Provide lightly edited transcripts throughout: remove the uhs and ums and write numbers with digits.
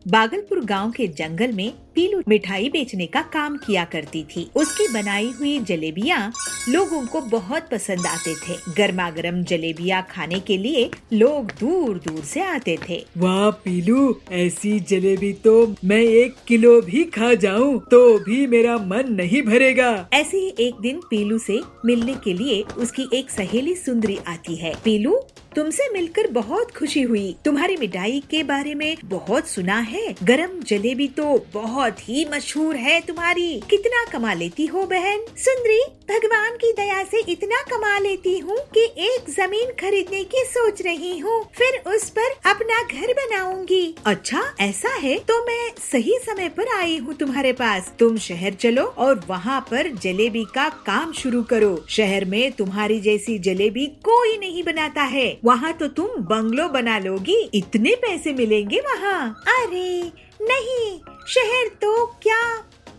भागलपुर गांव के जंगल में पीलू मिठाई बेचने का काम किया करती थी। उसकी बनाई हुई जलेबियाँ लोगों को बहुत पसंद आते थे। गर्मा गर्म जलेबियाँ खाने के लिए लोग दूर दूर से आते थे। वाह पीलू, ऐसी जलेबी तो मैं 1 किलो भी खा जाऊं तो भी मेरा मन नहीं भरेगा। ऐसे ही एक दिन पीलू से मिलने के लिए उसकी एक सहेली सुंदरी आती है। पीलू, तुमसे मिलकर बहुत खुशी हुई। तुम्हारी मिठाई के बारे में बहुत सुना है। गरम जलेबी तो बहुत ही मशहूर है तुम्हारी। कितना कमा लेती हो बहन? सुंदरी, भगवान की दया से इतना कमा लेती हूँ कि एक जमीन खरीदने की सोच रही हूँ, फिर उस पर अपना घर बनाऊंगी। अच्छा ऐसा है तो मैं सही समय पर आई हूँ तुम्हारे पास। तुम शहर चलो और वहाँ पर जलेबी का काम शुरू करो। शहर में तुम्हारी जैसी जलेबी कोई नहीं बनाता है। वहाँ तो तुम बंगलो बना लोगी, इतने पैसे मिलेंगे वहाँ। अरे नहीं, शहर तो क्या,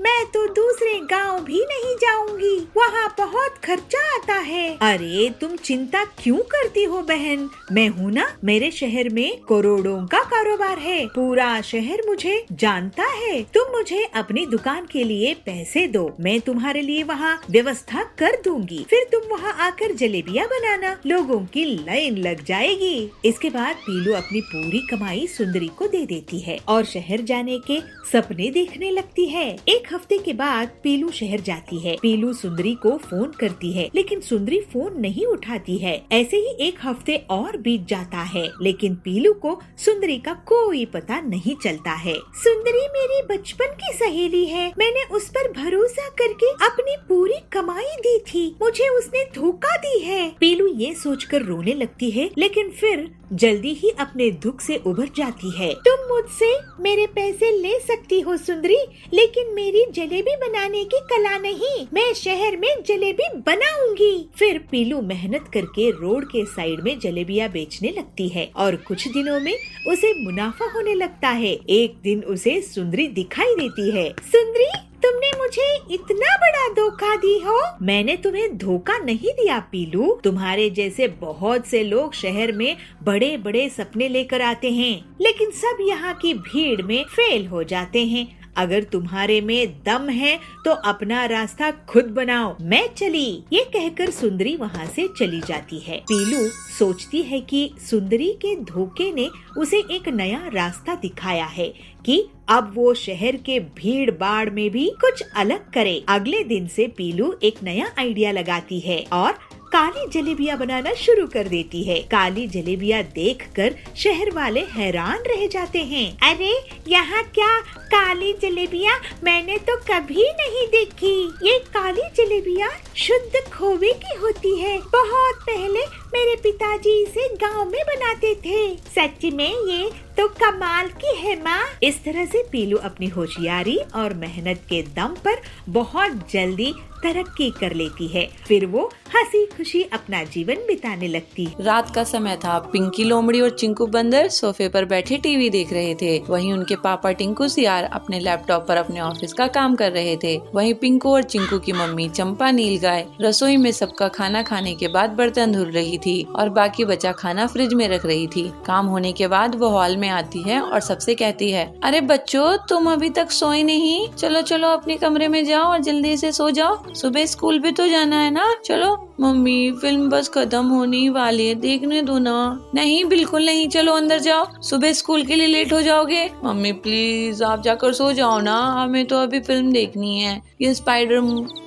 मैं तो दूसरे गांव भी नहीं जाऊंगी, वहाँ बहुत खर्चा आता है। अरे तुम चिंता क्यों करती हो बहन, मैं हूँ ना। मेरे शहर में करोड़ों का कारोबार है, पूरा शहर मुझे जानता है। तुम मुझे अपनी दुकान के लिए पैसे दो, मैं तुम्हारे लिए वहाँ व्यवस्था कर दूंगी। फिर तुम वहाँ आकर जलेबियाँ बनाना, लोगों की लाइन लग जाएगी। इसके बाद पीलू अपनी पूरी कमाई सुंदरी को दे देती है और शहर जाने के सपने देखने लगती है। एक हफ्ते के बाद पीलू शहर जाती है। पीलू सुंदरी को फोन करती है, लेकिन सुंदरी फोन नहीं उठाती है। ऐसे ही एक हफ्ते और बीत जाता है, लेकिन पीलू को सुंदरी का कोई पता नहीं चलता है। सुंदरी मेरी बचपन की सहेली है, मैंने उस पर भरोसा करके अपनी पूरी कमाई दी थी, मुझे उसने धोखा दी है। पीलू ये सोचकर रोने लगती है, लेकिन फिर जल्दी ही अपने दुख से उभर जाती है। तुम मुझसे मेरे पैसे ले सकती हो सुंदरी, लेकिन मेरी जलेबी बनाने की कला नहीं। मैं शहर में जलेबी बनाऊंगी। फिर पीलू मेहनत करके रोड के साइड में जलेबियाँ बेचने लगती है और कुछ दिनों में उसे मुनाफा होने लगता है। एक दिन उसे सुंदरी दिखाई देती है। सुंदरी, तुमने मुझे इतना बड़ा धोखा दी हो? मैंने तुम्हें धोखा नहीं दिया पीलू, तुम्हारे जैसे बहुत से लोग शहर में बड़े बड़े सपने लेकर आते हैं, लेकिन सब यहाँ की भीड़ में फेल हो जाते हैं। अगर तुम्हारे में दम है तो अपना रास्ता खुद बनाओ, मैं चली। ये कहकर सुंदरी वहाँ से चली जाती है। पीलू सोचती है कि सुंदरी के धोखे ने उसे एक नया रास्ता दिखाया है कि अब वो शहर के भीड़ भाड़ में भी कुछ अलग करे। अगले दिन से पीलू एक नया आइडिया लगाती है और काली जलेबियाँ बनाना शुरू कर देती है। काली जलेबियाँ देखकर शहर वाले हैरान रह जाते हैं। अरे यहाँ क्या काली जलेबियाँ, मैंने तो कभी नहीं देखी। ये काली जलेबियाँ शुद्ध खोवे की होती है, बहुत पहले मेरे पिताजी इसे गांव में बनाते थे। सच में ये तो कमाल की है माँ। इस तरह से पीलू अपनी होशियारी और मेहनत के दम पर बहुत जल्दी तरक्की कर लेती है। फिर वो हंसी खुशी अपना जीवन बिताने लगती। रात का समय था। पिंकी लोमड़ी और चिंकू बंदर सोफे पर बैठे टीवी देख रहे थे। वहीं उनके पापा टिंकू सियार अपने लैपटॉप पर अपने ऑफिस का काम कर रहे थे। वहीं पिंकू और चिंकू की मम्मी चंपा नीलगाय रसोई में सबका खाना खाने के बाद बर्तन धुल रही थी और बाकी बचा खाना फ्रिज में रख रही थी। काम होने के बाद वो हॉल में आती है और सबसे कहती है, अरे बच्चों, तुम अभी तक सोए नहीं? चलो चलो अपने कमरे में जाओ और जल्दी से सो जाओ, सुबह स्कूल भी तो जाना है ना। चलो। मम्मी, फिल्म बस खत्म होने वाली है, देखने दो ना। नहीं, बिल्कुल नहीं, चलो अंदर जाओ, सुबह स्कूल के लिए लेट हो जाओगे। मम्मी प्लीज आप जाकर सो जाओ ना, हमें तो अभी फिल्म देखनी है। ये स्पाइडर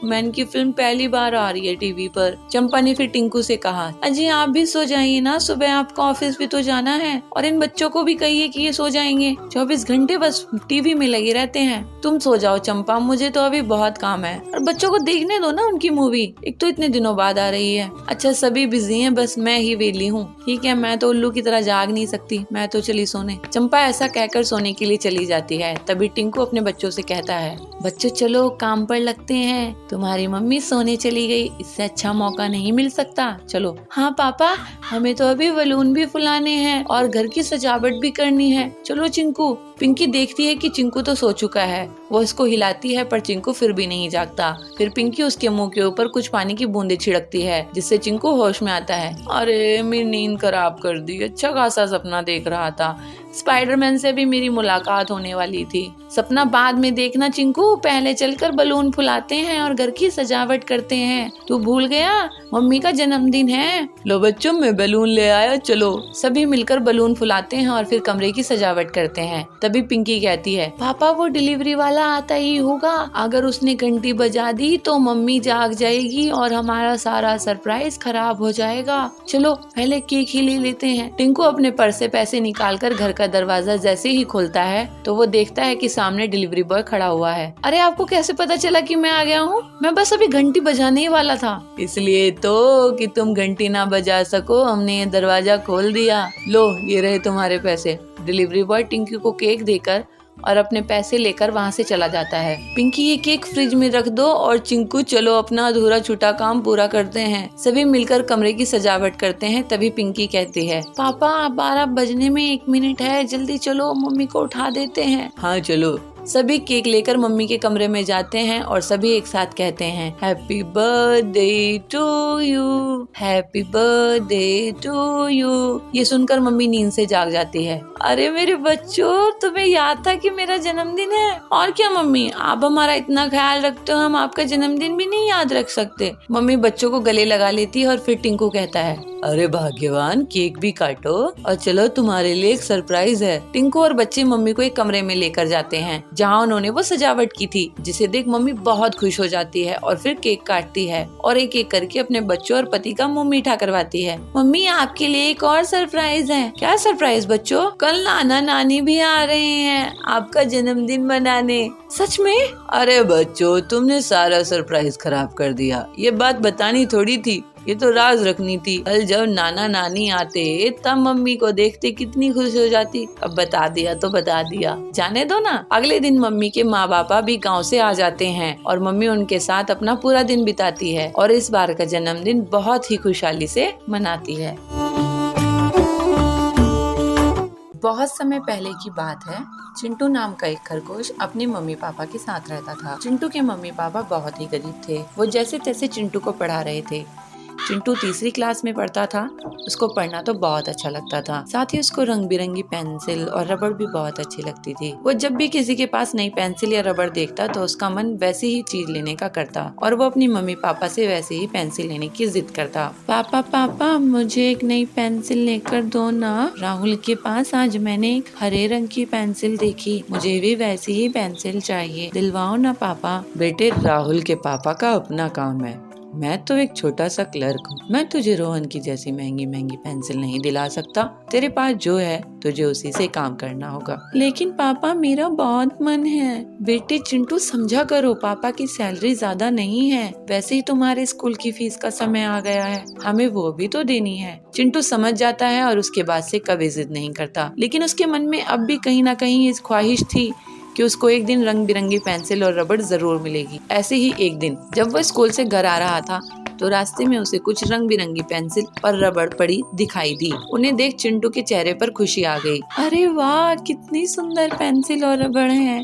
मैन की फिल्म पहली बार आ रही है टीवी पर। चंपा ने फिर टिंकू से कहा, अजी आप भी सो जाइए ना, सुबह आपको ऑफिस भी तो जाना है। और इन बच्चों को भी कहिए कि ये सो जाएंगे, 24 घंटे बस टीवी में लगे रहते हैं। तुम सो जाओ चंपा, मुझे तो अभी बहुत काम है। और बच्चों को देखने दो ना उनकी मूवी, एक तो इतने दिनों बाद आ रही है। अच्छा सभी बिजी हैं, बस मैं ही वेली हूँ। ठीक है, मैं तो उल्लू की तरह जाग नहीं सकती, मैं तो चली सोने। चंपा ऐसा कहकर सोने के लिए चली जाती है। तभी टिंकू अपने बच्चों से कहता है, बच्चों चलो काम पर लगते हैं, तुम्हारी मम्मी सोने चली गई, इससे अच्छा मौका नहीं मिल सकता। चलो। हाँ पापा, हमें तो अभी बलून भी फुलाने हैं और घर की सजावट भी करनी है। चलो चिंकू, पिंकी देखती है कि चिंकू तो सो चुका है। वो इसको हिलाती है पर चिंकू फिर भी नहीं जागता। फिर पिंकी उसके मुंह के ऊपर कुछ पानी की बूंदें छिड़कती है, जिससे चिंकू होश में आता है। अरे मेरी नींद खराब कर दी, अच्छा खासा सपना देख रहा था, स्पाइडरमैन से भी मेरी मुलाकात होने वाली थी। सपना बाद में देखना चिंकू, पहले चलकर बलून फुलाते हैं और घर की सजावट करते हैं। तू भूल गया, मम्मी का जन्मदिन है। लो बच्चों, मैं बलून ले आया, चलो। सभी मिलकर बलून फुलाते हैं और फिर कमरे की सजावट करते हैं। तभी पिंकी कहती है, पापा वो डिलीवरी वाला आता ही होगा, अगर उसने घंटी बजा दी तो मम्मी जाग जाएगी और हमारा सारा सरप्राइज खराब हो जाएगा। चलो पहले केक ही ले लेते हैं। टिंकू अपने पर्स से पैसे निकालकर घर का दरवाजा जैसे ही खोलता है तो वो देखता है कि सामने डिलीवरी बॉय खड़ा हुआ है। अरे आपको कैसे पता चला कि मैं आ गया हूँ? मैं बस अभी घंटी बजाने ही वाला था। इसलिए तो कि तुम घंटी ना बजा सको, हमने ये दरवाजा खोल दिया। लो ये रहे तुम्हारे पैसे। डिलीवरी बॉय टिंकी को केक देकर और अपने पैसे लेकर वहाँ से चला जाता है। पिंकी, ये केक फ्रिज में रख दो और चिंकू चलो अपना अधूरा छूटा काम पूरा करते हैं। सभी मिलकर कमरे की सजावट करते हैं। तभी पिंकी कहती है, पापा 12 बजने में 1 मिनट है, जल्दी चलो, मम्मी को उठा देते हैं। हाँ चलो। सभी केक लेकर मम्मी के कमरे में जाते हैं और सभी एक साथ कहते हैं, happy birthday to you, happy birthday to you. ये सुनकर मम्मी नींद से जाग जाती है। अरे मेरे बच्चों, तुम्हें याद था कि मेरा जन्मदिन है? और क्या मम्मी, आप हमारा इतना ख्याल रखते हो, हम आपका जन्मदिन भी नहीं याद रख सकते? मम्मी बच्चों को गले लगा लेती है और फिर टिंकू कहता है, अरे भाग्यवान, केक भी काटो और चलो तुम्हारे लिए एक सरप्राइज है। टिंकू और बच्चे मम्मी को एक कमरे में लेकर जाते हैं जहाँ उन्होंने वो सजावट की थी, जिसे देख मम्मी बहुत खुश हो जाती है और फिर केक काटती है और एक एक करके अपने बच्चों और पति का मुंह मीठा करवाती है। मम्मी आपके लिए एक और सरप्राइज है। क्या सरप्राइज बच्चों? कल नाना नानी भी आ रहे हैं आपका जन्मदिन मनाने। सच में? अरे बच्चों, तुमने सारा सरप्राइज खराब कर दिया। ये बात बतानी थोड़ी थी, ये तो राज रखनी थी। कल जब नाना नानी आते तब मम्मी को देखते कितनी खुश हो जाती। अब बता दिया तो बता दिया, जाने दो ना। अगले दिन मम्मी के माँ बापा भी गांव से आ जाते हैं और मम्मी उनके साथ अपना पूरा दिन बिताती है और इस बार का जन्मदिन बहुत ही खुशहाली से मनाती है। बहुत समय पहले की बात है। चिंटू नाम का एक खरगोश अपने मम्मी पापा के साथ रहता था। चिंटू के मम्मी पापा बहुत ही गरीब थे। वो जैसे तैसे चिंटू को पढ़ा रहे थे। चिंटू तीसरी क्लास में पढ़ता था। उसको पढ़ना तो बहुत अच्छा लगता था। साथ ही उसको रंग बिरंगी पेंसिल और रबड़ भी बहुत अच्छी लगती थी। वो जब भी किसी के पास नई पेंसिल या रबड़ देखता तो उसका मन वैसी ही चीज लेने का करता और वो अपनी मम्मी पापा से वैसे ही पेंसिल लेने की जिद करता। पापा पापा, मुझे एक नई पेंसिल लेकर दो ना। राहुल के पास आज मैंने एक हरे रंग की पेंसिल देखी, मुझे भी वैसी ही पेंसिल चाहिए, दिलवाओ ना पापा। बेटे, राहुल के पापा का अपना काम है, मैं तो एक छोटा सा क्लर्क हूँ। मैं तुझे रोहन की जैसी महंगी महंगी पेंसिल नहीं दिला सकता। तेरे पास जो है तुझे उसी से काम करना होगा। लेकिन पापा, मेरा बहुत मन है। बेटे चिंटू, समझा करो, पापा की सैलरी ज्यादा नहीं है। वैसे ही तुम्हारे स्कूल की फीस का समय आ गया है, हमें वो भी तो देनी है। चिंटू समझ जाता है और उसके बाद से कभी जिद नहीं करता। लेकिन उसके मन में अब भी कहीं ना कहीं इस ख्वाहिश थी कि उसको एक दिन रंग बिरंगी पेंसिल और रबड़ जरूर मिलेगी। ऐसे ही एक दिन जब वह स्कूल से घर आ रहा था तो रास्ते में उसे कुछ रंग बिरंगी पेंसिल और रबड़ पड़ी दिखाई दी। उन्हें देख चिंटू के चेहरे पर खुशी आ गई। अरे वाह, कितनी सुंदर पेंसिल और रबड़ हैं।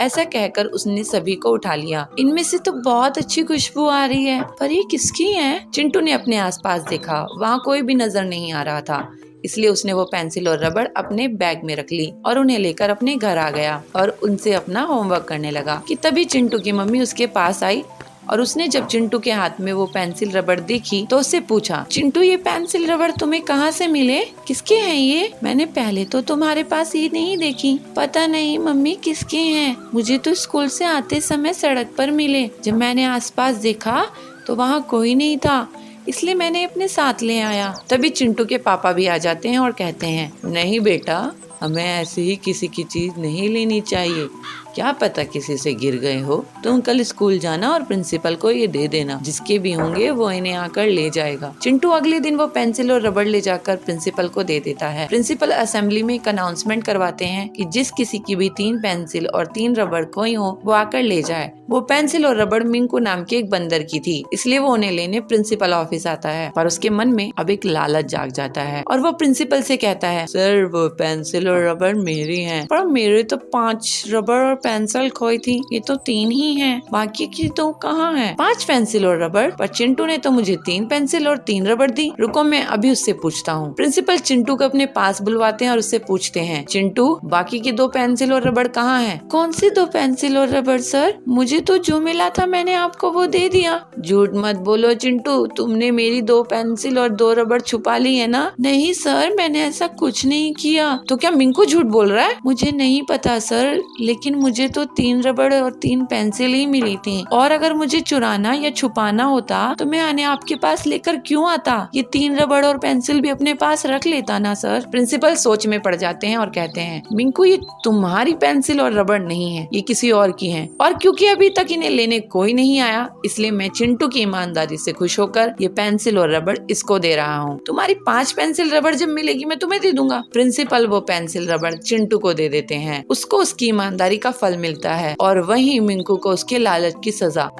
ऐसा कहकर उसने सभी को उठा लिया। इनमें से तो बहुत अच्छी खुशबू आ रही है, पर ये किसकी है? चिंटू ने अपने आसपास देखा, वहाँ कोई भी नजर नहीं आ रहा था। इसलिए उसने वो पेंसिल और रबड़ अपने बैग में रख ली और उन्हें लेकर अपने घर आ गया और उनसे अपना होमवर्क करने लगा कि तभी चिंटू की मम्मी उसके पास आई और उसने जब चिंटू के हाथ में वो पेंसिल रबड़ देखी तो उससे पूछा, चिंटू ये पेंसिल रबड़ तुम्हें कहाँ से मिले? किसके हैं ये? मैंने पहले तो तुम्हारे पास ये नहीं देखी। पता नहीं मम्मी किसके हैं, मुझे तो स्कूल से आते समय सड़क पर मिले। जब मैंने आसपास देखा तो वहाँ कोई नहीं था, इसलिए मैंने अपने साथ ले आया। तभी चिंटू के पापा भी आ जाते हैं और कहते हैं, नहीं बेटा, हमें ऐसे ही किसी की चीज नहीं लेनी चाहिए। क्या पता किसी से गिर गए हो। तुम कल स्कूल जाना और प्रिंसिपल को ये दे देना, जिसके भी होंगे वो इन्हें आकर ले जाएगा। चिंटू अगले दिन वो पेंसिल और रबड़ ले जाकर प्रिंसिपल को दे देता है। प्रिंसिपल असेंबली में एक अनाउंसमेंट करवाते हैं कि जिस किसी की भी 3 पेंसिल और 3 रबड़ खोई हो वो आकर ले जाए। वो पेंसिल और रबड़ मिंकू नाम के एक बंदर की थी, इसलिए वो उन्हें लेने प्रिंसिपल ऑफिस आता है। पर उसके मन में अब एक लालच जाग जाता है और वो प्रिंसिपल से कहता है, सर वो पेंसिल पेंसिल और रबर मेरी हैं, पर मेरे तो 5 रबर और पेंसिल खोई थी, ये तो 3 ही हैं, बाकी की तो कहाँ हैं? 5 पेंसिल और रबर, पर चिंटू ने तो मुझे 3 पेंसिल और 3 रबर दी। रुको मैं अभी उससे पूछता हूँ। प्रिंसिपल चिंटू को अपने पास बुलवाते हैं और उससे पूछते हैं, चिंटू बाकी की 2 पेंसिल और रबर कहाँ हैं? कौन सी 2 पेंसिल और रबर सर? मुझे तो जो मिला था मैंने आपको वो दे दिया। झूठ मत बोलो चिंटू, तुमने मेरी 2 पेंसिल और 2 रबर छुपा ली है ना? नहीं सर, मैंने ऐसा कुछ नहीं किया। तो क्या मिंकू झूठ बोल रहा है? मुझे नहीं पता सर, लेकिन मुझे तो 3 रबर और 3 पेंसिल ही मिली थी, और अगर मुझे चुराना या छुपाना होता तो मैं आने आपके पास लेकर क्यों आता? ये 3 रबर और पेंसिल भी अपने पास रख लेता ना सर। प्रिंसिपल सोच में पड़ जाते हैं और कहते हैं, मिंकू ये तुम्हारी पेंसिल और रबर नहीं है, ये किसी और की है, और क्योंकि अभी तक इन्हें लेने कोई नहीं आया, इसलिए मैं चिंटू की ईमानदारी से खुश होकर ये पेंसिल और रबर इसको दे रहा हूँ। तुम्हारी 5 पेंसिल रबर जब मिलेगी मैं तुम्हें दे दूंगा। प्रिंसिपल वो पेंसिल रबर चिंटू को दे देते हैं, उसको उसकी ईमानदारी का फल मिलता है, और वहीं मिंकू को उसके लालच की सजा।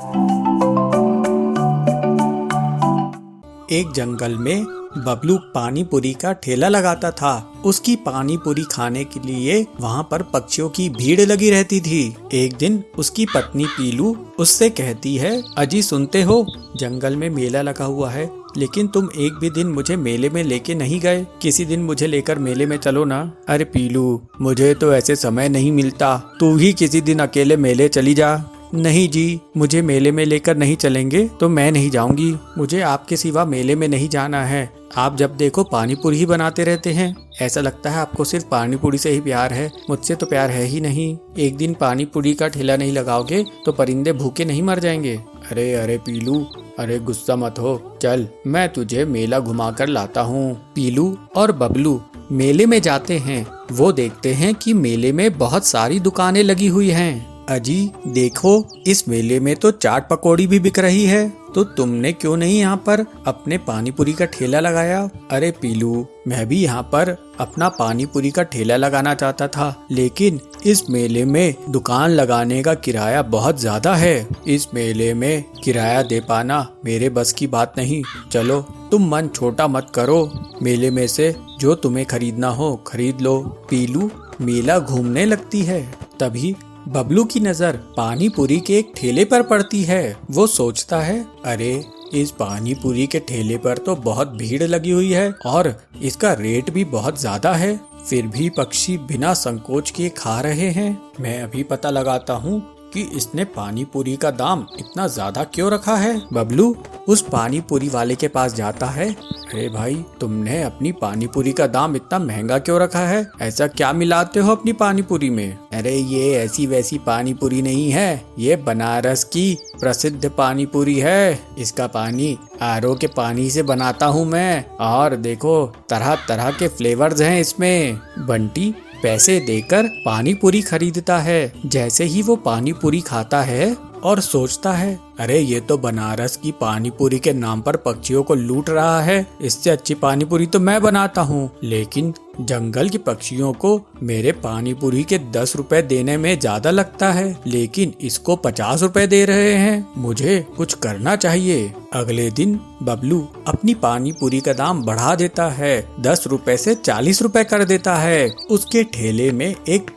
एक जंगल में बबलू पानी पूरी का ठेला लगाता था। उसकी पानी पूरी खाने के लिए वहाँ पर पक्षियों की भीड़ लगी रहती थी। एक दिन उसकी पत्नी पीलू उससे कहती है, अजी सुनते हो, जंगल में मेला लगा हुआ है, लेकिन तुम एक भी दिन मुझे मेले में लेके नहीं गए। किसी दिन मुझे लेकर मेले में चलो ना। अरे पीलू, मुझे तो ऐसे समय नहीं मिलता, तू ही किसी दिन अकेले मेले चली जा। नहीं जी, मुझे मेले में लेकर नहीं चलेंगे तो मैं नहीं जाऊंगी, मुझे आपके सिवा मेले में नहीं जाना है। आप जब देखो पानी पूरी ही बनाते रहते हैं, ऐसा लगता है आपको सिर्फ पानी पूरी से ही प्यार है, मुझसे तो प्यार है ही नहीं। एक दिन पानी पूरी का ठेला नहीं लगाओगे तो परिंदे भूखे नहीं मर जाएंगे। अरे अरे पीलू, अरे गुस्सा मत हो, चल मैं तुझे मेला घुमा कर लाता हूँ। पीलू और बबलू मेले में जाते हैं। वो देखते हैं कि मेले में बहुत सारी दुकानें लगी हुई हैं। अजी देखो, इस मेले में तो चाट पकौड़ी भी बिक रही है, तो तुमने क्यों नहीं यहाँ पर अपने पानी पूरी का ठेला लगाया? अरे पीलू, मैं भी यहाँ पर अपना पानी पूरी का ठेला लगाना चाहता था, लेकिन इस मेले में दुकान लगाने का किराया बहुत ज्यादा है। इस मेले में किराया दे पाना मेरे बस की बात नहीं। चलो तुम मन छोटा मत करो, मेले में से जो तुम्हें खरीदना हो खरीद लो। पीलू मेला घूमने लगती है। तभी बबलू की नजर पानी पूरी के एक ठेले पर पड़ती है। वो सोचता है, अरे इस पानी पूरी के ठेले पर तो बहुत भीड़ लगी हुई है और इसका रेट भी बहुत ज्यादा है, फिर भी पक्षी बिना संकोच के खा रहे हैं। मैं अभी पता लगाता हूँ कि इसने पानी पूरी का दाम इतना ज्यादा क्यों रखा है। बबलू उस पानी पूरी वाले के पास जाता है। अरे भाई, तुमने अपनी पानी पूरी का दाम इतना महंगा क्यों रखा है? ऐसा क्या मिलाते हो अपनी पानी पूरी में? अरे ये ऐसी वैसी पानी पूरी नहीं है, ये बनारस की प्रसिद्ध पानी पूरी है। इसका पानी आरओ के पानी से बनाता हूँ मैं, और देखो तरह तरह के फ्लेवर्स हैं इसमें। बंटी पैसे देकर पानी पूरी खरीदता है। जैसे ही वो पानी पूरी खाता है और सोचता है, अरे ये तो बनारस की पानी पूरी के नाम पर पक्षियों को लूट रहा है, इससे अच्छी पानी पूरी तो मैं बनाता हूँ। लेकिन जंगल के पक्षियों को मेरे पानी पूरी के 10 रुपए देने में ज्यादा लगता है, लेकिन इसको 50 रुपए दे रहे हैं। मुझे कुछ करना चाहिए। अगले दिन बबलू अपनी पानी पूरी का दाम बढ़ा देता है, 10 रुपए से 40 रुपए कर देता है। उसके ठेले में एक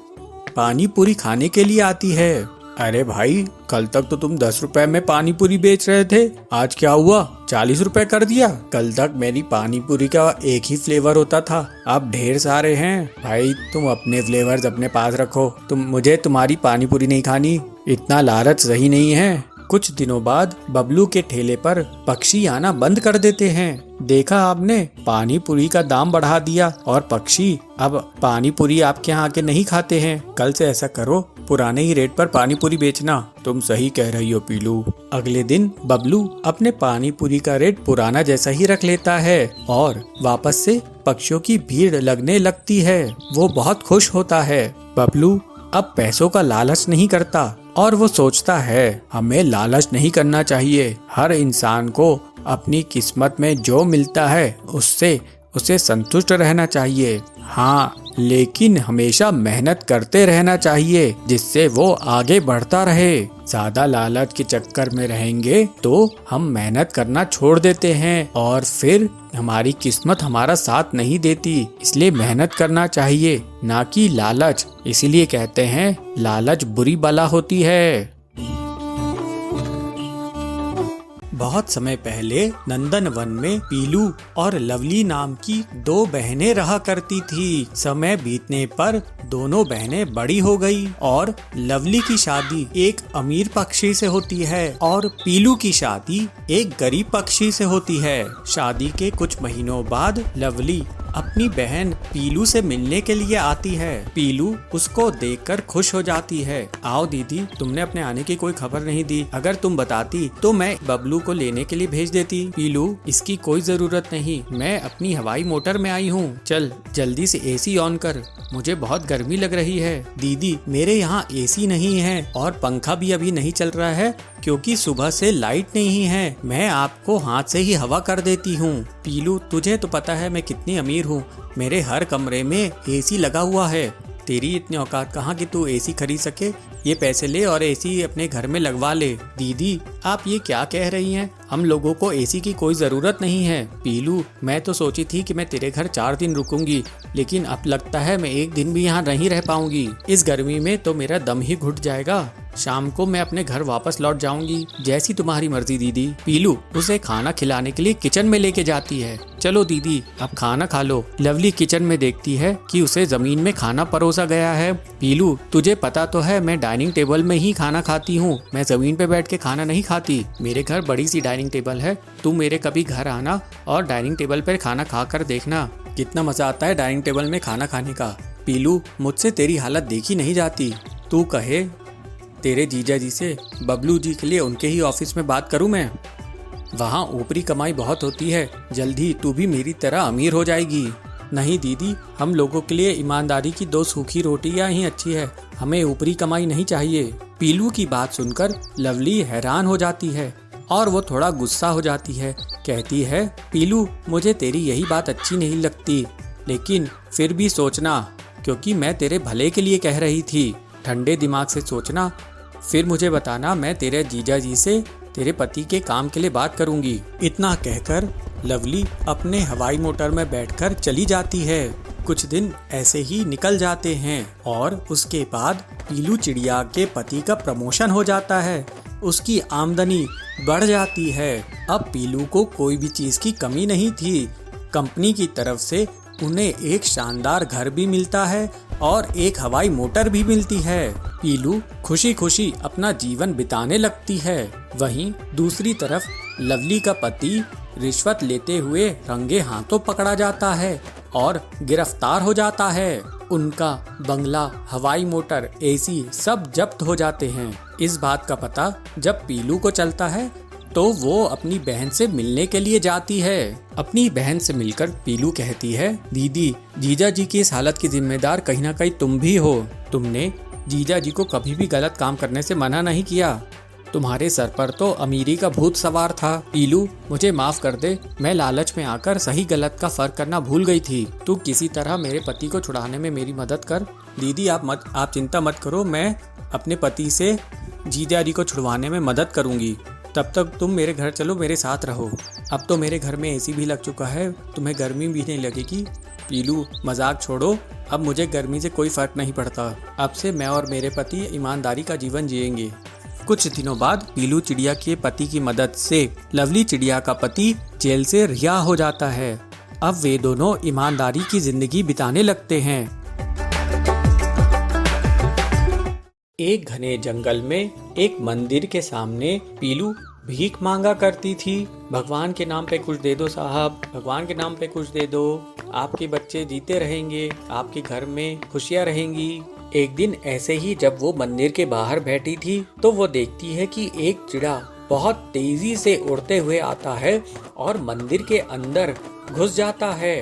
पानी पूरी खाने के लिए आती है। अरे भाई, कल तक तो तुम 10 रुपए में पानी पूरी बेच रहे थे, आज क्या हुआ, 40 रुपए कर दिया? कल तक मेरी पानी पूरी का एक ही फ्लेवर होता था, अब ढेर सारे हैं। भाई तुम अपने फ्लेवर्स अपने पास रखो, मुझे तुम्हारी पानी पूरी नहीं खानी, इतना लालच सही नहीं है। कुछ दिनों बाद बबलू के ठेले पर पक्षी आना बंद कर देते हैं। देखा आपने, पानी पूरी का दाम बढ़ा दिया और पक्षी अब पानी पूरी आपके यहाँ आके नहीं खाते हैं। कल से ऐसा करो, पुराने ही रेट पर पानी पूरी बेचना। तुम सही कह रही हो पीलू। अगले दिन बबलू अपने पानी पूरी का रेट पुराना जैसा ही रख लेता है और वापस से पक्षियों की भीड़ लगने लगती है। वो बहुत खुश होता है। बबलू अब पैसों का लालच नहीं करता और वो सोचता है, हमें लालच नहीं करना चाहिए। हर इंसान को अपनी किस्मत में जो मिलता है उससे उसे संतुष्ट रहना चाहिए। हाँ, लेकिन हमेशा मेहनत करते रहना चाहिए जिससे वो आगे बढ़ता रहे। ज्यादा लालच के चक्कर में रहेंगे तो हम मेहनत करना छोड़ देते हैं और फिर हमारी किस्मत हमारा साथ नहीं देती। इसलिए मेहनत करना चाहिए, ना कि लालच। इसीलिए कहते हैं लालच बुरी बला होती है। बहुत समय पहले नंदन वन में पीलू और लवली नाम की दो बहनें रहा करती थी। समय बीतने पर दोनों बहनें बड़ी हो गई और लवली की शादी एक अमीर पक्षी से होती है और पीलू की शादी एक गरीब पक्षी से होती है। शादी के कुछ महीनों बाद लवली अपनी बहन पीलू से मिलने के लिए आती है। पीलू उसको देखकर खुश हो जाती है। आओ दीदी, तुमने अपने आने की कोई खबर नहीं दी। अगर तुम बताती तो मैं बबलू को लेने के लिए भेज देती। पीलू, इसकी कोई जरूरत नहीं, मैं अपनी हवाई मोटर में आई हूँ। चल जल्दी से एसी ऑन कर, मुझे बहुत गर्मी लग रही है। दीदी, मेरे यहाँ एसी नहीं है और पंखा भी अभी नहीं चल रहा है क्योंकि सुबह से लाइट नहीं है। मैं आपको हाथ से ही हवा कर देती हूँ। पीलू, तुझे तो पता है मैं कितनी अमीर हूँ, मेरे हर कमरे में एसी लगा हुआ है। तेरी इतनी औकात कहाँ कि तू एसी खरीद सके। ये पैसे ले और एसी अपने घर में लगवा ले। दीदी, आप ये क्या कह रही हैं? हम लोगों को एसी की कोई जरूरत नहीं है। पीलू, मैं तो सोची थी कि मैं तेरे घर 4 दिन रुकूंगी, लेकिन अब लगता है मैं एक दिन भी यहाँ नहीं रह पाऊंगी। इस गर्मी में तो मेरा दम ही घुट जाएगा। शाम को मैं अपने घर वापस लौट जाऊंगी। जैसी तुम्हारी मर्जी दीदी। पीलू उसे खाना खिलाने के लिए किचन में लेके जाती है। चलो दीदी, अब खाना खा लो। लवली किचन में देखती है कि उसे जमीन में खाना परोसा गया है। पीलू, तुझे पता तो है मैं डाइनिंग टेबल में ही खाना खाती हूँ, मैं जमीन पे बैठ के खाना नहीं खाती। मेरे घर बड़ी सी डाइनिंग टेबल है, तू मेरे कभी घर आना और डाइनिंग टेबल पर खाना खा कर देखना, कितना मजा आता है डाइनिंग टेबल में खाना खाने का। पीलू, मुझसे तेरी हालत देखी नहीं जाती। तू कहे तेरे जीजा जी से बबलू जी के लिए उनके ही ऑफिस में बात करूं मैं। वहाँ ऊपरी कमाई बहुत होती है, जल्दी तू भी मेरी तरह अमीर हो जाएगी। नहीं दीदी, हम लोगों के लिए ईमानदारी की 2 सूखी रोटियां ही अच्छी है, हमें ऊपरी कमाई नहीं चाहिए। पीलू की बात सुनकर लवली हैरान हो जाती है और वो थोड़ा गुस्सा हो जाती है। कहती है, पीलू, मुझे तेरी यही बात अच्छी नहीं लगती, लेकिन फिर भी सोचना, क्योंकि मैं तेरे भले के लिए कह रही थी। ठंडे दिमाग से सोचना, फिर मुझे बताना, मैं तेरे जीजा जी से तेरे पति के काम के लिए बात करूंगी। इतना कहकर लवली अपने हवाई मोटर में बैठकर चली जाती है। कुछ दिन ऐसे ही निकल जाते हैं और उसके बाद पीलू चिड़िया के पति का प्रमोशन हो जाता है। उसकी आमदनी बढ़ जाती है। अब पीलू को कोई भी चीज की कमी नहीं थी। कंपनी की तरफ से उन्हें एक शानदार घर भी मिलता है और एक हवाई मोटर भी मिलती है। पीलू खुशी खुशी अपना जीवन बिताने लगती है। वहीं दूसरी तरफ लवली का पति रिश्वत लेते हुए रंगे हाथों पकड़ा जाता है और गिरफ्तार हो जाता है। उनका बंगला, हवाई मोटर, एसी सब जब्त हो जाते हैं। इस बात का पता जब पीलू को चलता है तो वो अपनी बहन से मिलने के लिए जाती है। अपनी बहन से मिलकर पीलू कहती है, दीदी, जीजा जी की इस हालत की जिम्मेदार कहीं ना कहीं तुम भी हो। तुमने जीजा जी को कभी भी गलत काम करने से मना नहीं किया। तुम्हारे सर पर तो अमीरी का भूत सवार था। पीलू, मुझे माफ कर दे, मैं लालच में आकर सही गलत का फर्क करना भूल गई थी। तू किसी तरह मेरे पति को छुड़ाने में मेरी मदद कर। दीदी, आप चिंता मत करो, मैं अपने पति से जीजा जी को छुड़वाने में मदद करूंगी। तब तक तुम मेरे घर चलो, मेरे साथ रहो। अब तो मेरे घर में एसी भी लग चुका है, तुम्हें गर्मी भी नहीं लगेगी। पीलू, मजाक छोड़ो, अब मुझे गर्मी से कोई फर्क नहीं पड़ता। अब से मैं और मेरे पति ईमानदारी का जीवन जिएंगे। कुछ दिनों बाद पीलू चिड़िया के पति की मदद से लवली चिड़िया का पति जेल से रिहा हो जाता है। अब वे दोनों ईमानदारी की जिंदगी बिताने लगते हैं। एक घने जंगल में एक मंदिर के सामने पीलू भीख मांगा करती थी। भगवान के नाम पे कुछ दे दो साहब, भगवान के नाम पे कुछ दे दो, आपके बच्चे जीते रहेंगे, आपके घर में खुशियाँ रहेंगी। एक दिन ऐसे ही जब वो मंदिर के बाहर बैठी थी तो वो देखती है कि एक चिड़ा बहुत तेजी से उड़ते हुए आता है और मंदिर के अंदर घुस जाता है।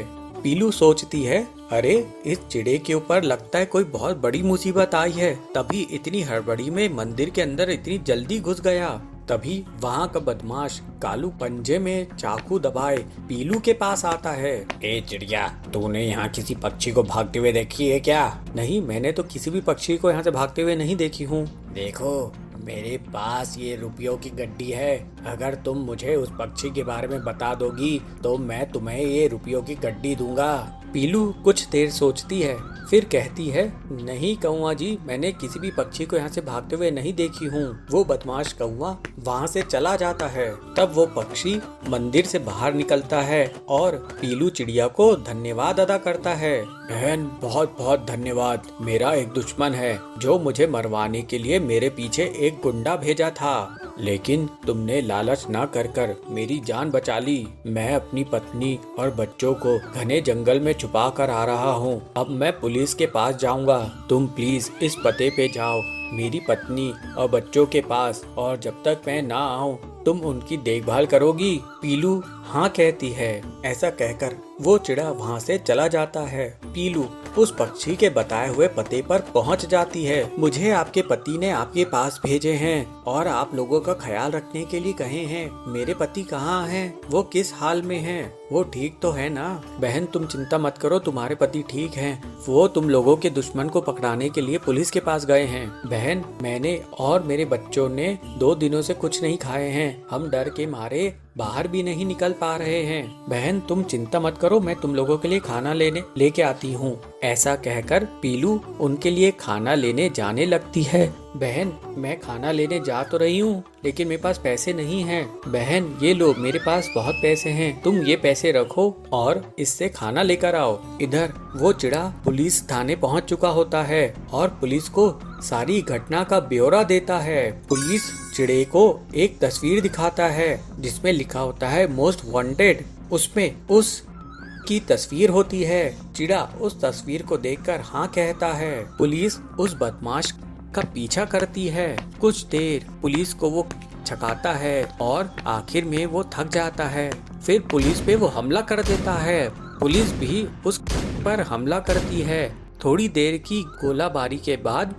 पीलू सोचती है, अरे इस चिड़े के ऊपर लगता है कोई बहुत बड़ी मुसीबत आई है, तभी इतनी हड़बड़ी में मंदिर के अंदर इतनी जल्दी घुस गया। तभी वहाँ का बदमाश कालू पंजे में चाकू दबाए पीलू के पास आता है। ए चिड़िया, तूने यहाँ किसी पक्षी को भागते हुए देखी है क्या? नहीं, मैंने तो किसी भी पक्षी को यहाँ से भागते हुए नहीं देखी हूँ। देखो, मेरे पास ये रुपयों की गड्डी है। अगर तुम मुझे उस पक्षी के बारे में बता दोगी तो मैं तुम्हें ये रुपयों की गड्डी दूंगा। पीलू कुछ देर सोचती है, फिर कहती है, नहीं कौवा जी, मैंने किसी भी पक्षी को यहाँ से भागते हुए नहीं देखी हूँ। वो बदमाश कौवा वहाँ से चला जाता है। तब वो पक्षी मंदिर से बाहर निकलता है और पीलू चिड़िया को धन्यवाद अदा करता है। बहन, बहुत बहुत धन्यवाद। मेरा एक दुश्मन है जो मुझे मरवाने के लिए मेरे पीछे एक गुंडा भेजा था, लेकिन तुमने लालच ना कर मेरी जान बचा ली। मैं अपनी पत्नी और बच्चों को घने जंगल में छुपा कर आ रहा हूँ। अब मैं पुलिस के पास जाऊंगा। तुम प्लीज इस पते पे जाओ मेरी पत्नी और बच्चों के पास, और जब तक मैं ना आऊं तुम उनकी देखभाल करोगी? पीलू हाँ कहती है। ऐसा कहकर वो चिड़ा वहाँ से चला जाता है। पीलू उस पक्षी के बताए हुए पते पर पहुँच जाती है। मुझे आपके पति ने आपके पास भेजे हैं और आप लोगों का ख्याल रखने के लिए कहे हैं। मेरे पति कहाँ हैं? वो किस हाल में हैं? वो ठीक तो है ना? बहन, तुम चिंता मत करो, तुम्हारे पति ठीक हैं। वो तुम लोगों के दुश्मन को पकड़ाने के लिए पुलिस के पास गए हैं। बहन, मैंने और मेरे बच्चों ने 2 दिनों से कुछ नहीं खाए हैं। हम डर के मारे बाहर भी नहीं निकल पा रहे हैं। बहन, तुम चिंता मत करो, मैं तुम लोगों के लिए खाना लेके आती हूँ। ऐसा कहकर पीलू उनके लिए खाना लेने जाने लगती है। बहन, मैं खाना लेने जा तो रही हूँ, लेकिन मेरे पास पैसे नहीं हैं। बहन, ये लो, मेरे पास बहुत पैसे हैं, तुम ये पैसे रखो और इससे खाना लेकर आओ। इधर वो चिड़ा पुलिस थाने पहुँच चुका होता है और पुलिस को सारी घटना का ब्यौरा देता है। पुलिस चिड़े को एक तस्वीर दिखाता है जिसमें लिखा होता है मोस्ट वांटेड। उसमें उस की तस्वीर होती है। चिड़ा उस तस्वीर को देखकर हाँ कहता है। पुलिस उस बदमाश का पीछा करती है। कुछ देर पुलिस को वो छकाता है और आखिर में वो थक जाता है। फिर पुलिस पे वो हमला कर देता है। पुलिस भी उस पर हमला करती है। थोड़ी देर की गोलाबारी के बाद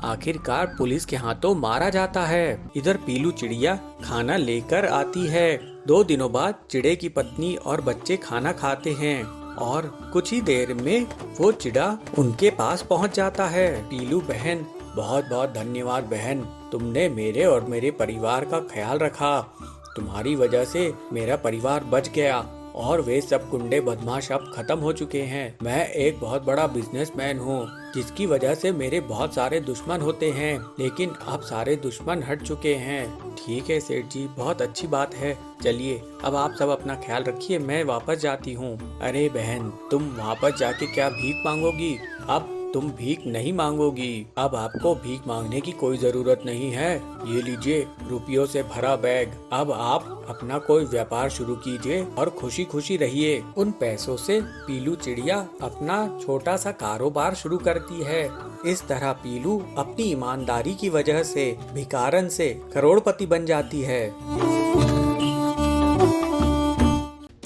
आखिरकार पुलिस के हाथों मारा जाता है। इधर पीलू चिड़िया खाना लेकर आती है। 2 दिनों बाद चिड़े की पत्नी और बच्चे खाना खाते हैं और कुछ ही देर में वो चिड़ा उनके पास पहुंच जाता है। पीलू बहन, बहुत बहुत धन्यवाद बहन, तुमने मेरे और मेरे परिवार का ख्याल रखा। तुम्हारी वजह से मेरा परिवार बच गया और वे सब गुंडे बदमाश अब खत्म हो चुके हैं। मैं एक बहुत बड़ा बिजनेसमैन हूँ, जिसकी वजह से मेरे बहुत सारे दुश्मन होते हैं, लेकिन अब सारे दुश्मन हट चुके हैं। ठीक है सेठ जी, बहुत अच्छी बात है। चलिए, अब आप सब अपना ख्याल रखिए, मैं वापस जाती हूँ। अरे बहन, तुम वापस जाके क्या भीख मांगोगी? अब तुम भीख नहीं मांगोगी। अब आपको भीख मांगने की कोई जरूरत नहीं है। ये लीजिए रुपयों से भरा बैग। अब आप अपना कोई व्यापार शुरू कीजिए और खुशी खुशी रहिए। उन पैसों से पीलू चिड़िया अपना छोटा सा कारोबार शुरू करती है। इस तरह पीलू अपनी ईमानदारी की वजह से भिखारन से करोड़पति बन जाती है।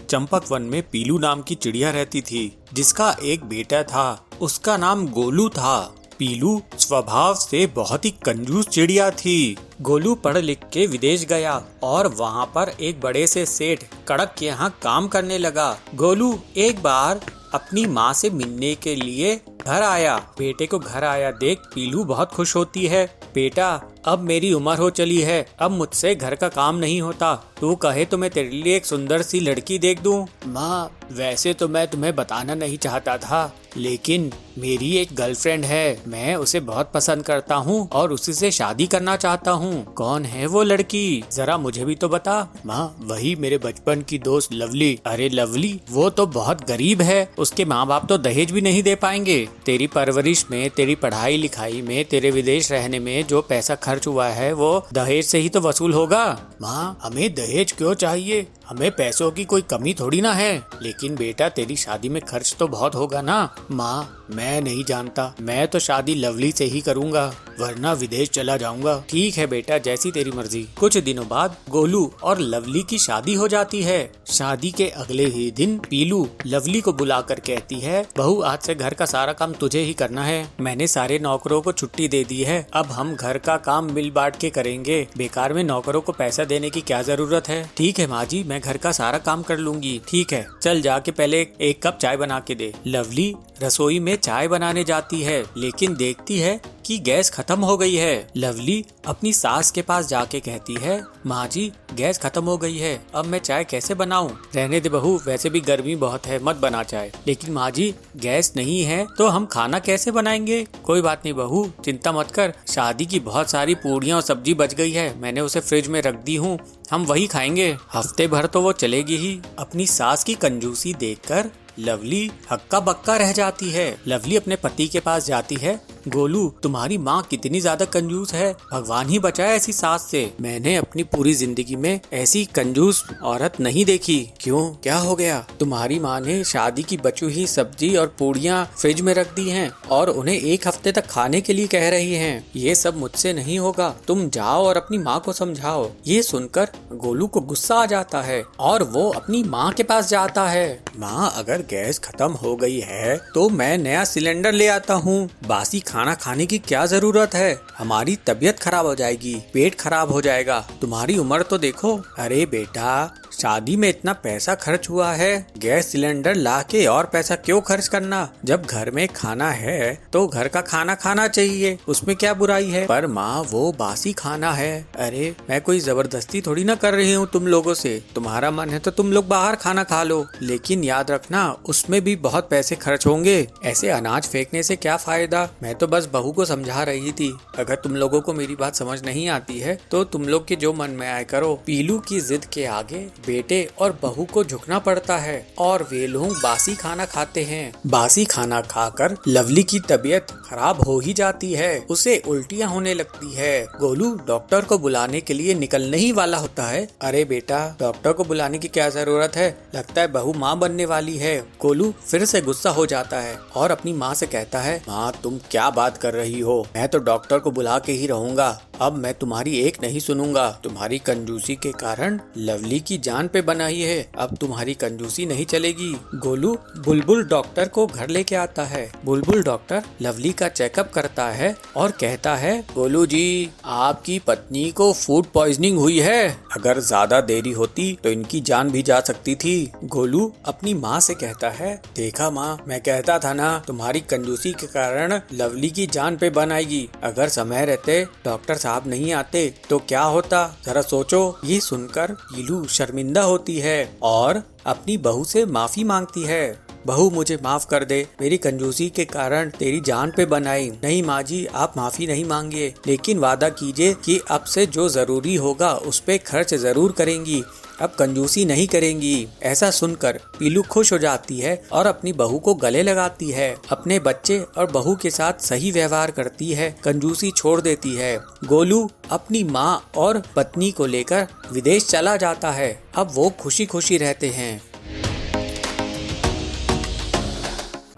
चंपक वन में पीलू नाम की चिड़िया रहती थी, जिसका एक बेटा था। उसका नाम गोलू था। पीलू स्वभाव से बहुत ही कंजूस चिड़िया थी। गोलू पढ़ लिख के विदेश गया और वहाँ पर एक बड़े से सेठ कड़क के यहाँ काम करने लगा। गोलू एक बार अपनी माँ से मिलने के लिए घर आया। बेटे को घर आया देख पीलू बहुत खुश होती है। बेटा, अब मेरी उम्र हो चली है, अब मुझसे घर का काम नहीं होता। तू कहे तो मैं तेरे लिए एक सुंदर सी लड़की देख दूं। माँ, वैसे तो मैं तुम्हें बताना नहीं चाहता था, लेकिन मेरी एक गर्लफ्रेंड है। मैं उसे बहुत पसंद करता हूँ और उसी से शादी करना चाहता हूँ। कौन है वो लड़की, जरा मुझे भी तो बता। माँ, वही मेरे बचपन की दोस्त लवली। अरे लवली, वो तो बहुत गरीब है, उसके माँ बाप तो दहेज भी नहीं दे पाएंगे। तेरी परवरिश में, तेरी पढ़ाई लिखाई में, तेरे विदेश रहने में जो पैसा खर्च हुआ है वो दहेज से ही तो वसूल होगा। माँ, हमें दहेज क्यों चाहिए? हमें पैसों की कोई कमी थोड़ी ना है, लेकिन बेटा तेरी शादी में खर्च तो बहुत होगा ना। माँ मैं नहीं जानता, मैं तो शादी लवली से ही करूँगा, वरना विदेश चला जाऊंगा। ठीक है बेटा, जैसी तेरी मर्जी। कुछ दिनों बाद गोलू और लवली की शादी हो जाती है। शादी के अगले ही दिन पीलू लवली को बुलाकर कहती है, बहू आज से घर का सारा काम तुझे ही करना है। मैंने सारे नौकरों को छुट्टी दे दी है, अब हम घर का काम मिल बांट के करेंगे। बेकार में नौकरों को पैसा देने की क्या जरूरत है। ठीक है माँ जी, मैं घर का सारा काम कर लूंगी। ठीक है, चल जाके पहले एक कप चाय बना के दे। लवली रसोई में चाय बनाने जाती है, लेकिन देखती है कि गैस खत्म हो गई है। लवली अपनी सास के पास जाके कहती है, माँ जी गैस खत्म हो गई है, अब मैं चाय कैसे बनाऊं? रहने दे बहू, वैसे भी गर्मी बहुत है, मत बना चाय। लेकिन माँ जी गैस नहीं है तो हम खाना कैसे बनाएंगे? कोई बात नहीं बहू, चिंता मत कर, शादी की बहुत सारी पूड़ियाँ और सब्जी बच गई है, मैंने उसे फ्रिज में रख दी हूँ, हम वही खाएंगे। हफ्ते भर तो वो चलेगी ही। अपनी सास की कंजूसी देखकर लवली हक्का बक्का रह जाती है। लवली अपने पति के पास जाती है, गोलू तुम्हारी माँ कितनी ज्यादा कंजूस है, भगवान ही बचाए ऐसी सास से। मैंने अपनी पूरी जिंदगी में ऐसी कंजूस औरत नहीं देखी। क्यों, क्या हो गया? तुम्हारी माँ ने शादी की बची हुई सब्जी और पूड़ियाँ फ्रिज में रख दी हैं और उन्हें एक हफ्ते तक खाने के लिए कह रही हैं। ये सब मुझसे नहीं होगा, तुम जाओ और अपनी माँ को समझाओ। ये सुनकर गोलू को गुस्सा आ जाता है और वो अपनी माँ के पास जाता है। माँ अगर गैस खत्म हो गई है तो मैं नया सिलेंडर ले आता हूँ, बासी खाना खाने की क्या जरूरत है, हमारी तबीयत खराब हो जाएगी, पेट खराब हो जाएगा, तुम्हारी उम्र तो देखो। अरे बेटा, शादी में इतना पैसा खर्च हुआ है, गैस सिलेंडर लाके और पैसा क्यों खर्च करना? जब घर में खाना है तो घर का खाना खाना चाहिए, उसमें क्या बुराई है? पर माँ वो बासी खाना है। अरे मैं कोई जबरदस्ती थोड़ी ना कर रही हूँ तुम लोगों से, तुम्हारा मन है तो तुम लोग बाहर खाना खा लो, लेकिन याद रखना उसमें भी बहुत पैसे खर्च होंगे, ऐसे अनाज फेंकने से क्या फायदा? मैं तो बस बहू को समझा रही थी, अगर तुम लोगों को मेरी बात समझ नहीं आती है तो तुम लोग के जो मन में आए करो। पीलू की जिद के आगे बेटे और बहू को झुकना पड़ता है और वे लोग बासी खाना खाते हैं। बासी खाना खाकर लवली की तबीयत खराब हो ही जाती है, उसे उल्टियाँ होने लगती है। गोलू डॉक्टर को बुलाने के लिए निकलने ही वाला होता है। अरे बेटा, डॉक्टर को बुलाने की क्या जरूरत है, लगता है बहू माँ बनने वाली है। गोलू फिर से गुस्सा हो जाता है और अपनी माँ से कहता है, माँ तुम क्या बात कर रही हो, मैं तो डॉक्टर को बुला के ही रहूंगा, अब मैं तुम्हारी एक नहीं सुनूंगा। तुम्हारी कंजूसी के कारण लवली की जान पे बनाई है, अब तुम्हारी कंजूसी नहीं चलेगी। गोलू बुलबुल डॉक्टर को घर लेके आता है। बुलबुल डॉक्टर लवली का चेकअप करता है और कहता है, गोलू जी आपकी पत्नी को फूड पॉइजनिंग हुई है, अगर ज्यादा देरी होती तो इनकी जान भी जा सकती थी। गोलू अपनी माँ से कहता है, देखा माँ, मैं कहता था ना तुम्हारी कंजूसी के कारण लवली की जान पे बन आएगी, अगर समय रहते डॉक्टर साहब नहीं आते तो क्या होता, जरा सोचो। ये सुनकर पीलू शर्मिंदा होती है और अपनी बहू से माफी मांगती है। बहू मुझे माफ कर दे, मेरी कंजूसी के कारण तेरी जान पे बनाई। नहीं माँ जी, आप माफी नहीं मांगिए, लेकिन वादा कीजिए कि अब से जो जरूरी होगा उस पे खर्च जरूर करेंगी, अब कंजूसी नहीं करेंगी। ऐसा सुनकर पीलू खुश हो जाती है और अपनी बहू को गले लगाती है, अपने बच्चे और बहू के साथ सही व्यवहार करती है, कंजूसी छोड़ देती है। गोलू अपनी माँ और पत्नी को लेकर विदेश चला जाता है। अब वो खुशी खुशी रहते हैं।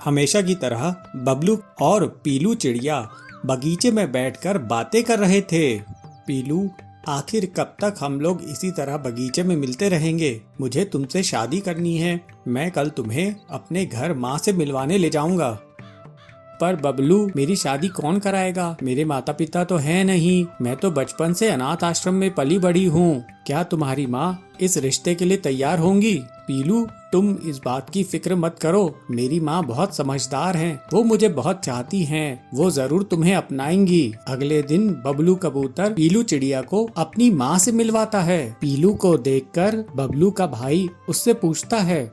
हमेशा की तरह बबलू और पीलू चिड़िया बगीचे में बैठकर बातें कर रहे थे। पीलू, आखिर कब तक हम लोग इसी तरह बगीचे में मिलते रहेंगे? मुझे तुमसे शादी करनी है, मैं कल तुम्हें अपने घर माँ से मिलवाने ले जाऊंगा। पर बबलू, मेरी शादी कौन कराएगा? मेरे माता पिता तो हैं नहीं, मैं तो बचपन से अनाथ आश्रम में पली बड़ी हूँ, क्या तुम्हारी माँ इस रिश्ते के लिए तैयार होंगी? पीलू, तुम इस बात की फिक्र मत करो, मेरी माँ बहुत समझदार हैं, वो मुझे बहुत चाहती हैं, वो जरूर तुम्हें अपनाएंगी। अगले दिन बबलू कबूतर पीलू चिड़िया को अपनी माँ से मिलवाता है। पीलू को देखकर बबलू का भाई उससे पूछता है,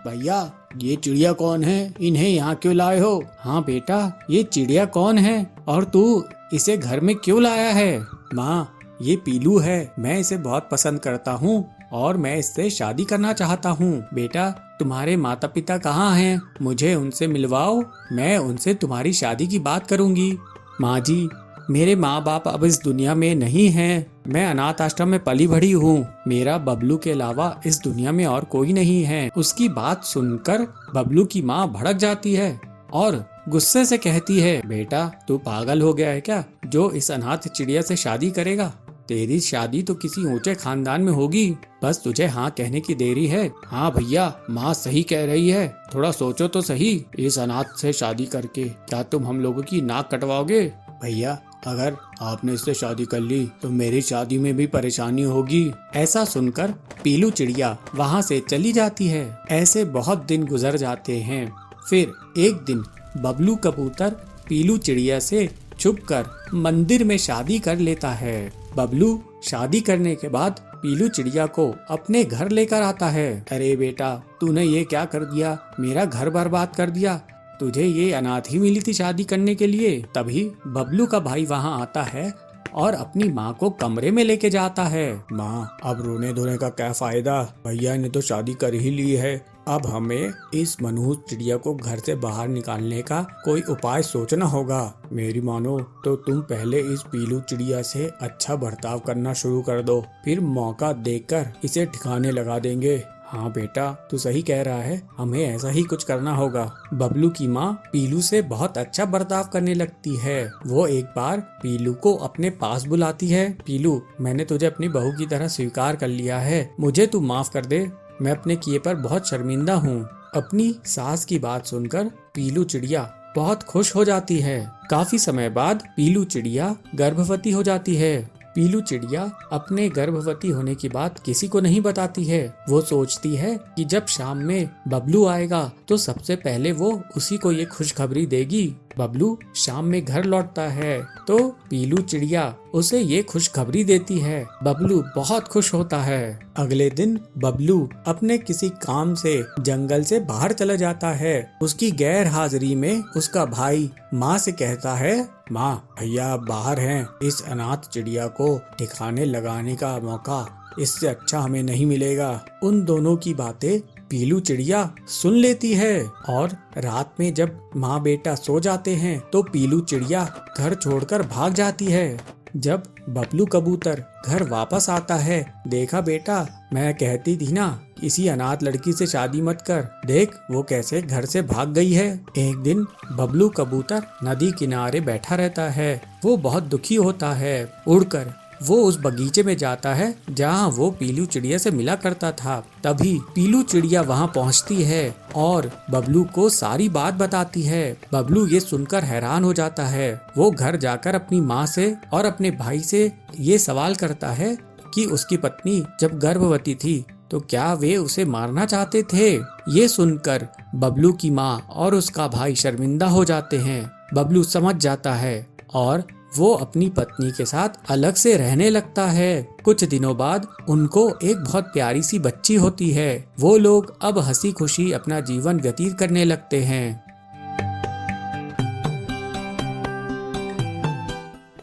भैया ये चिड़िया कौन है, इन्हें यहाँ क्यों लाए हो? हाँ बेटा, ये चिड़िया कौन है और तू इसे घर में क्यों लाया है? माँ, ये पीलू है, मैं इसे बहुत पसंद करता हूँ और मैं इससे शादी करना चाहता हूँ। बेटा, तुम्हारे माता पिता कहाँ हैं? मुझे उनसे मिलवाओ, मैं उनसे तुम्हारी शादी की बात करूँगी। माँ जी, मेरे माँ बाप अब इस दुनिया में नहीं हैं, मैं अनाथ आश्रम में पली बढ़ी हूँ। मेरा बबलू के अलावा इस दुनिया में और कोई नहीं है। उसकी बात सुनकर बबलू की माँ भड़क जाती है और गुस्से से कहती है, बेटा तू पागल हो गया है क्या, जो इस अनाथ चिड़िया से शादी करेगा? तेरी शादी तो किसी ऊंचे खानदान में होगी, बस तुझे हाँ कहने की देरी है। हाँ भैया, माँ सही कह रही है, थोड़ा सोचो तो सही। इस अनाथ से शादी करके क्या तुम हम लोगों की नाक कटवाओगे? भैया, अगर आपने इससे शादी कर ली तो मेरी शादी में भी परेशानी होगी। ऐसा सुनकर पीलू चिड़िया वहाँ से चली जाती है। ऐसे बहुत दिन गुजर जाते हैं। फिर एक दिन बबलू कबूतर पीलू चिड़िया से छुपकर मंदिर में शादी कर लेता है। बबलू शादी करने के बाद पीलू चिड़िया को अपने घर लेकर आता है। अरे बेटा, तूने ये क्या कर दिया, मेरा घर बर्बाद कर दिया। तुझे ये अनाथ ही मिली थी शादी करने के लिए। तभी बबलू का भाई वहाँ आता है और अपनी माँ को कमरे में लेके जाता है। माँ, अब रोने धोने का क्या फायदा, भैया ने तो शादी कर ही ली है। अब हमें इस मनहूस चिड़िया को घर से बाहर निकालने का कोई उपाय सोचना होगा। मेरी मानो तो तुम पहले इस पीलू चिड़िया से अच्छा बर्ताव करना शुरू कर दो, फिर मौका देखकर इसे ठिकाने लगा देंगे। हाँ बेटा, तू सही कह रहा है, हमें ऐसा ही कुछ करना होगा। बबलू की माँ पीलू से बहुत अच्छा बर्ताव करने लगती है। वो एक बार पीलू को अपने पास बुलाती है। पीलू, मैंने तुझे अपनी बहू की तरह स्वीकार कर लिया है, मुझे तू माफ कर दे। मैं अपने किए पर बहुत शर्मिंदा हूँ। अपनी सास की बात सुनकर पीलू चिड़िया बहुत खुश हो जाती है। काफी समय बाद पीलू चिड़िया गर्भवती हो जाती है। पीलू चिड़िया अपने गर्भवती होने की बात किसी को नहीं बताती है। वो सोचती है कि जब शाम में बबलू आएगा तो सबसे पहले वो उसी को ये खुशखबरी देगी। बबलू शाम में घर लौटता है तो पीलू चिड़िया उसे ये खुशखबरी देती है। बबलू बहुत खुश होता है। अगले दिन बबलू अपने किसी काम से जंगल से बाहर चला जाता है। उसकी गैर हाजिरी में उसका भाई माँ से कहता है, माँ, भैया बाहर हैं, इस अनाथ चिड़िया को ठिकाने लगाने का मौका इससे अच्छा हमें नहीं मिलेगा। उन दोनों की बातें पीलू चिड़िया सुन लेती है और रात में जब माँ बेटा सो जाते हैं तो पीलू चिड़िया घर छोड़कर भाग जाती है। जब बबलू कबूतर घर वापस आता है, देखा बेटा, मैं कहती थी ना, किसी अनाथ लड़की से शादी मत कर, देख वो कैसे घर से भाग गई है। एक दिन बबलू कबूतर नदी किनारे बैठा रहता है। वो बहुत दुखी होता है। उड़कर वो उस बगीचे में जाता है जहाँ वो पीलू चिड़िया से मिला करता था। तभी पीलू चिड़िया वहाँ पहुँचती है और बबलू को सारी बात बताती है। बबलू ये सुनकर हैरान हो जाता है। वो घर जाकर अपनी माँ से और अपने भाई से ये सवाल करता है कि उसकी पत्नी जब गर्भवती थी तो क्या वे उसे मारना चाहते थे। ये सुनकर बबलू की माँ और उसका भाई शर्मिंदा हो जाते हैं। बबलू समझ जाता है और वो अपनी पत्नी के साथ अलग से रहने लगता है। कुछ दिनों बाद उनको एक बहुत प्यारी सी बच्ची होती है। वो लोग अब हंसी खुशी अपना जीवन व्यतीत करने लगते हैं।